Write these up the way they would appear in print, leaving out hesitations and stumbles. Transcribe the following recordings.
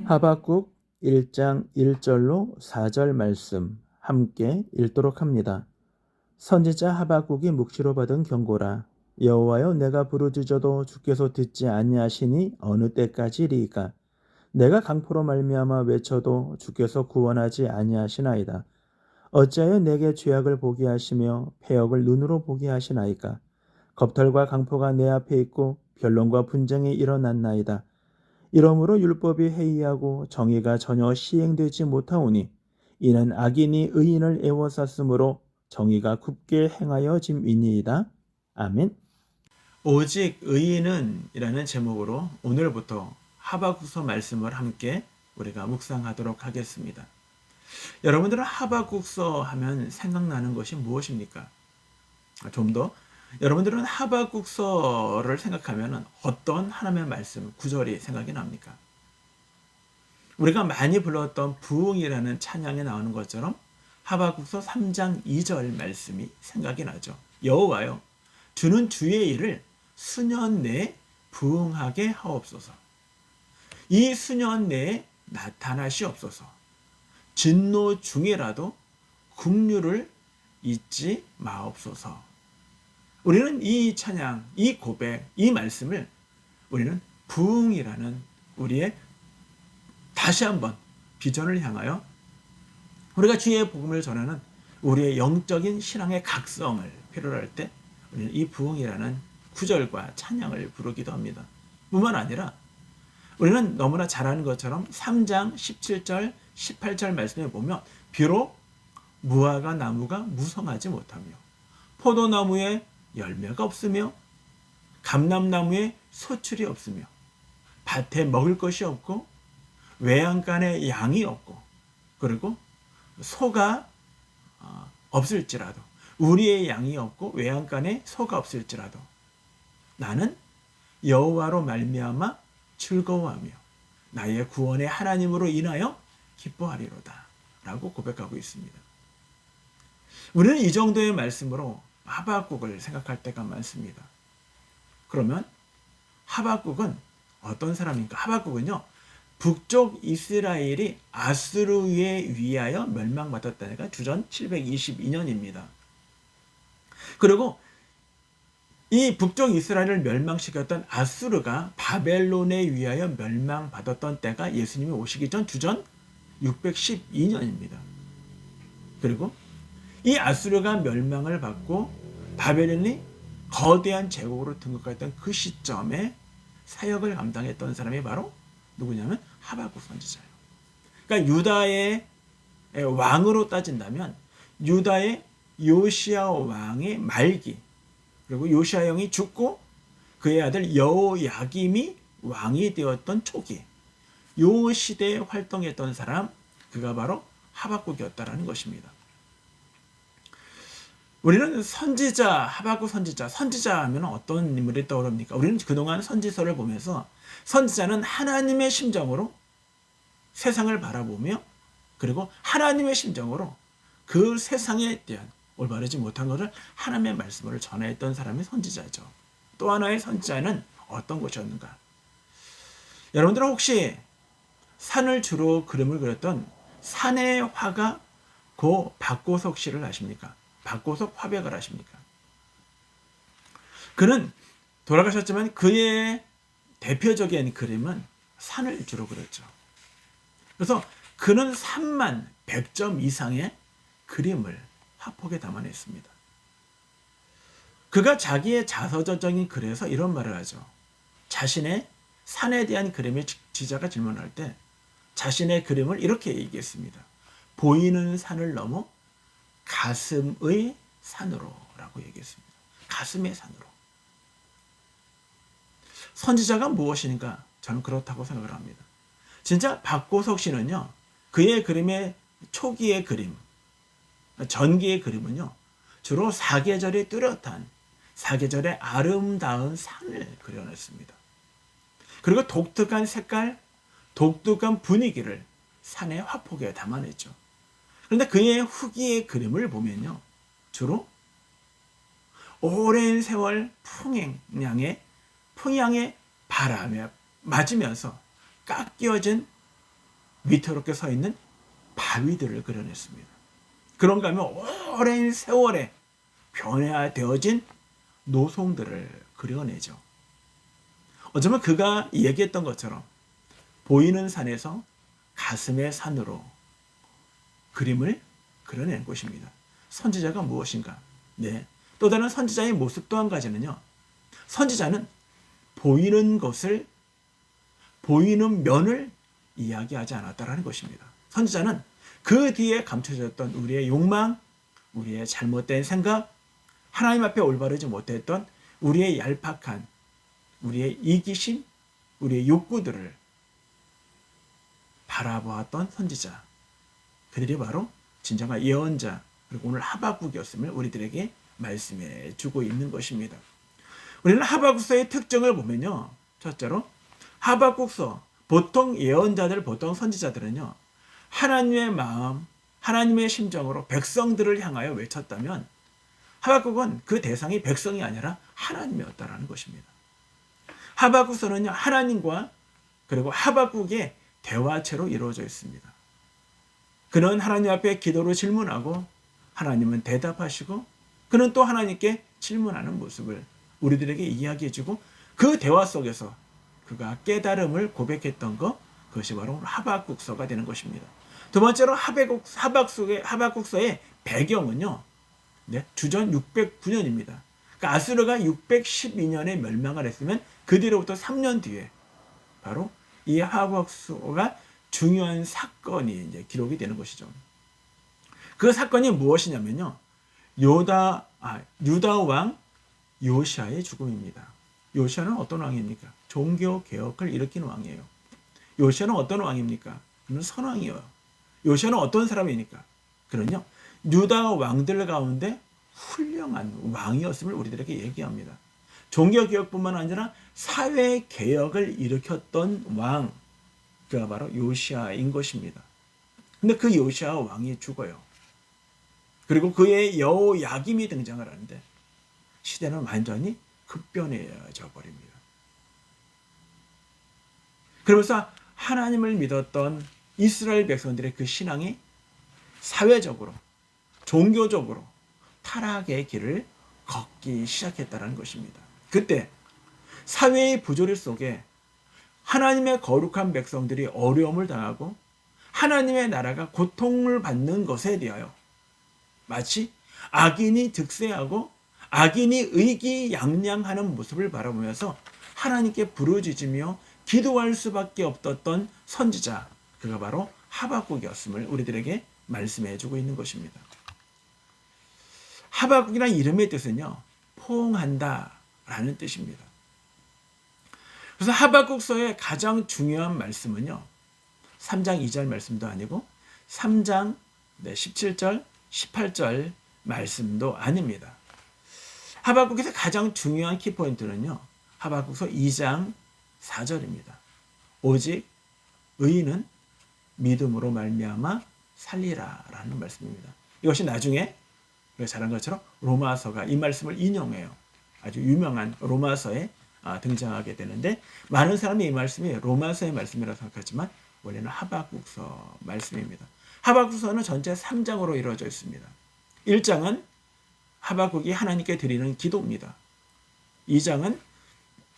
하박국 1장 1절로 4절 말씀 함께 읽도록 합니다. 선지자 하박국이 묵시로 받은 경고라. 여호와여, 내가 부르짖어도 주께서 듣지 아니하시니 어느 때까지리이까? 내가 강포로 말미암아 외쳐도 주께서 구원하지 아니하시나이다. 어찌하여 내게 죄악을 보게 하시며 패역을 눈으로 보게 하시나이까? 겁탈과 강포가 내 앞에 있고 변론과 분쟁이 일어났나이다. 이러므로 율법이 해이하고 정의가 전혀 시행되지 못하오니 이는 악인이 의인을 애워쌌으므로 정의가 굽게 행하여짐이니이다. 아멘. 오직 의인은 이라는 제목으로 오늘부터 하박국서 말씀을 함께 우리가 묵상하도록 하겠습니다. 여러분들은 하박국서 하면 생각나는 것이 무엇입니까? 좀 더 여러분들은 하박국서를 생각하면 어떤 하나님의 말씀, 구절이 생각이 납니까? 우리가 많이 불렀던 부흥이라는 찬양에 나오는 것처럼 하박국서 3장 2절 말씀이 생각이 나죠. 여호와여, 주는 주의 일을 수년 내에 부흥하게 하옵소서. 이 수년 내에 나타나시옵소서. 진노 중이라도 긍휼을 잊지 마옵소서. 우리는 이 찬양, 이 고백, 이 말씀을 우리는 부흥이라는 우리의 다시 한번 비전을 향하여 우리가 주의 복음을 전하는 우리의 영적인 신앙의 각성을 필요로 할 때 우리는 이 부흥이라는 구절과 찬양을 부르기도 합니다. 뿐만 아니라 우리는 너무나 잘 아는 것처럼 3장 17절, 18절 말씀에 보면 비록 무화과 나무가 무성하지 못하며 포도나무에 열매가 없으며 감람나무에 소출이 없으며 밭에 먹을 것이 없고 외양간에 양이 없고 그리고 소가 없을지라도 우리의 양이 없고 외양간에 소가 없을지라도 나는 여호와로 말미암아 즐거워하며 나의 구원의 하나님으로 인하여 기뻐하리로다 라고 고백하고 있습니다. 우리는 이 정도의 말씀으로 하박국을 생각할 때가 많습니다. 그러면 하박국은 어떤 사람입니까? 하박국은요, 북쪽 이스라엘이 아수르에 의하여 멸망받았다는 게 주전 722년입니다. 그리고 이 북쪽 이스라엘을 멸망시켰던 아수르가 바벨론에 의하여 멸망받았던 때가 예수님이 오시기 전 주전 612년입니다. 그리고 이 아수르가 멸망을 받고 바벨론이 거대한 제국으로 등극했던 그 시점에 사역을 감당했던 사람이 바로 누구냐면 하박국 선지자예요. 그러니까 유다의 왕으로 따진다면 유다의 요시야 왕의 말기, 그리고 요시야 형이 죽고 그의 아들 여호야김이 왕이 되었던 초기, 요 시대에 활동했던 사람, 그가 바로 하박국이었다라는 것입니다. 우리는 선지자, 하박국 선지자 하면 어떤 인물이 떠오릅니까? 우리는 그동안 선지서를 보면서 선지자는 하나님의 심정으로 세상을 바라보며, 그리고 하나님의 심정으로 그 세상에 대한 올바르지 못한 것을 하나님의 말씀을 전했던 사람이 선지자죠. 또 하나의 선지자는 어떤 것이었는가? 여러분들은 혹시 산을 주로 그림을 그렸던 산의 화가 고 박고석 씨를 아십니까? 박고석 화백을 아십니까? 그는 돌아가셨지만 그의 대표적인 그림은 산을 주로 그렸죠. 그래서 그는 3만 100점 이상의 그림을 화폭에 담아냈습니다. 그가 자기의 자서전적인 글에서 이런 말을 하죠. 자신의 산에 대한 그림의 지자가 질문할 때 자신의 그림을 이렇게 얘기했습니다. 보이는 산을 넘어 가슴의 산으로 라고 얘기했습니다. 가슴의 산으로. 선지자가 무엇인가? 저는 그렇다고 생각을 합니다. 진짜 박고석 씨는요, 그의 그림의 초기의 그림, 전기의 그림은요, 주로 사계절이 뚜렷한, 사계절의 아름다운 산을 그려냈습니다. 그리고 독특한 색깔, 독특한 분위기를 산의 화폭에 담아냈죠. 그런데 그의 후기의 그림을 보면요, 주로 오랜 세월 풍향의 바람에 맞으면서 깎여진 위태롭게 서 있는 바위들을 그려냈습니다. 그런가 하면 오랜 세월에 변화되어진 노송들을 그려내죠. 어쩌면 그가 얘기했던 것처럼 보이는 산에서 가슴의 산으로 그림을 그려낸 것입니다. 선지자가 무엇인가? 네. 또 다른 선지자의 모습 또 한 가지는요, 선지자는 보이는 것을, 보이는 면을 이야기하지 않았다라는 것입니다. 선지자는 그 뒤에 감춰졌던 우리의 욕망, 우리의 잘못된 생각, 하나님 앞에 올바르지 못했던 우리의 얄팍한, 우리의 이기심, 우리의 욕구들을 바라보았던 선지자, 그들이 바로 진정한 예언자, 그리고 오늘 하박국이었음을 우리들에게 말씀해 주고 있는 것입니다. 우리는 하박국서의 특징을 보면요, 첫째로 하박국서, 보통 예언자들, 보통 선지자들은요, 하나님의 마음, 하나님의 심정으로 백성들을 향하여 외쳤다면 하박국은 그 대상이 백성이 아니라 하나님이었다라는 것입니다. 하박국서는요, 하나님과 그리고 하박국의 대화체로 이루어져 있습니다. 그는 하나님 앞에 기도로 질문하고 하나님은 대답하시고 그는 또 하나님께 질문하는 모습을 우리들에게 이야기해주고 그 대화 속에서 그가 깨달음을 고백했던 것, 그것이 바로 하박국서가 되는 것입니다. 두 번째로 하박국서의 배경은요, 네, 주전 609년입니다. 그러니까 아수르가 612년에 멸망을 했으면 그 뒤로부터 3년 뒤에 바로 이 하박국서가 중요한 사건이 이제 기록이 되는 것이죠. 그 사건이 무엇이냐면요, 유다 왕 요시아의 죽음입니다. 요시아는 어떤 왕입니까? 종교 개혁을 일으킨 왕이에요. 요시아는 어떤 왕입니까? 그는 선왕이에요. 요시아는 어떤 사람입니까? 그는요, 유다 왕들 가운데 훌륭한 왕이었음을 우리들에게 얘기합니다. 종교 개혁뿐만 아니라 사회 개혁을 일으켰던 왕, 그가 바로 요시아인 것입니다. 근데 그 요시아 왕이 죽어요. 그리고 그의 여호야김이 등장을 하는데 시대는 완전히 급변해져 버립니다. 그러면서 하나님을 믿었던 이스라엘 백성들의 그 신앙이 사회적으로, 종교적으로 타락의 길을 걷기 시작했다는 것입니다. 그때 사회의 부조리 속에 하나님의 거룩한 백성들이 어려움을 당하고 하나님의 나라가 고통을 받는 것에 대하여 마치 악인이 득세하고 악인이 의기양양하는 모습을 바라보면서 하나님께 부르짖으며 기도할 수밖에 없었던 선지자, 그가 바로 하박국이었음을 우리들에게 말씀해 주고 있는 것입니다. 하박국이라는 이름의 뜻은요, 포옹한다 라는 뜻입니다. 그래서 하박국서의 가장 중요한 말씀은요, 3장 2절 말씀도 아니고 3장 17절, 18절 말씀도 아닙니다. 하박국에서 가장 중요한 키포인트는요, 하박국서 2장 4절입니다. 오직 의인은 믿음으로 말미암아 살리라 라는 말씀입니다. 이것이 나중에 잘한 것처럼 로마서가 이 말씀을 인용해요. 아주 유명한 로마서에 등장하게 되는데, 많은 사람이 이 말씀이 로마서의 말씀이라고 생각하지만 원래는 하박국서 말씀입니다. 하박국서는 전체 3장으로 이루어져 있습니다. 1장은 하박국이 하나님께 드리는 기도입니다. 2장은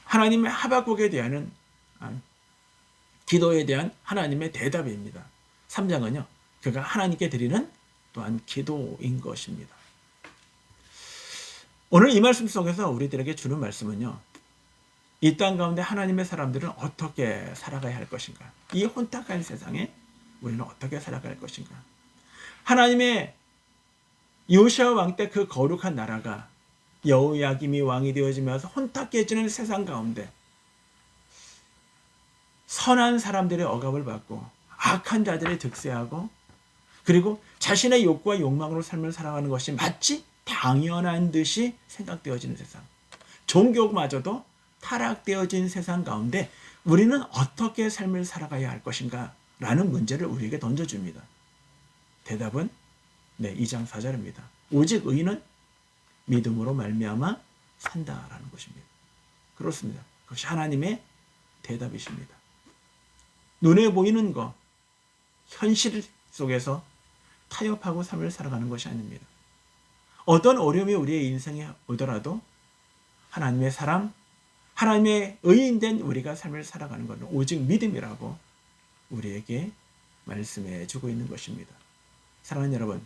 하나님의 하박국에 대한 기도에 대한 하나님의 대답입니다. 3장은요, 그가 하나님께 드리는 또한 기도인 것입니다. 오늘 이 말씀 속에서 우리들에게 주는 말씀은요, 이 땅 가운데 하나님의 사람들은 어떻게 살아가야 할 것인가? 이 혼탁한 세상에 우리는 어떻게 살아갈 것인가? 하나님의 요시아 왕 때 그 거룩한 나라가 여호야김이 왕이 되어지면서 혼탁해지는 세상 가운데 선한 사람들의 억압을 받고 악한 자들이 득세하고, 그리고 자신의 욕구와 욕망으로 삶을 살아가는 것이 마치 당연한 듯이 생각되어지는 세상, 종교마저도 타락되어진 세상 가운데 우리는 어떻게 삶을 살아가야 할 것인가 라는 문제를 우리에게 던져줍니다. 대답은 2장 4절입니다. 오직 의인은 믿음으로 말미암아 산다라는 것입니다. 그렇습니다. 그것이 하나님의 대답이십니다. 눈에 보이는 것, 현실 속에서 타협하고 삶을 살아가는 것이 아닙니다. 어떤 어려움이 우리의 인생에 오더라도 하나님의 사람, 하나님의 의인된 우리가 삶을 살아가는 것은 오직 믿음이라고 우리에게 말씀해 주고 있는 것입니다. 사랑하는 여러분,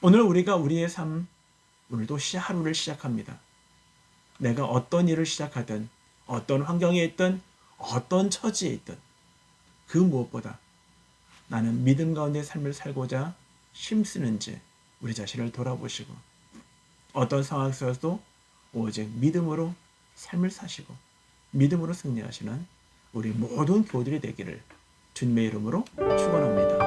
오늘 우리가 우리의 삶, 오늘도 하루를 시작합니다. 내가 어떤 일을 시작하든, 어떤 환경에 있든, 어떤 처지에 있든, 그 무엇보다 나는 믿음 가운데 삶을 살고자 힘쓰는지 우리 자신을 돌아보시고, 어떤 상황 속에서도 오직 믿음으로 삶을 사시고 믿음으로 승리하시는 우리 모든 교우들이 되기를 주님의 이름으로 축원합니다.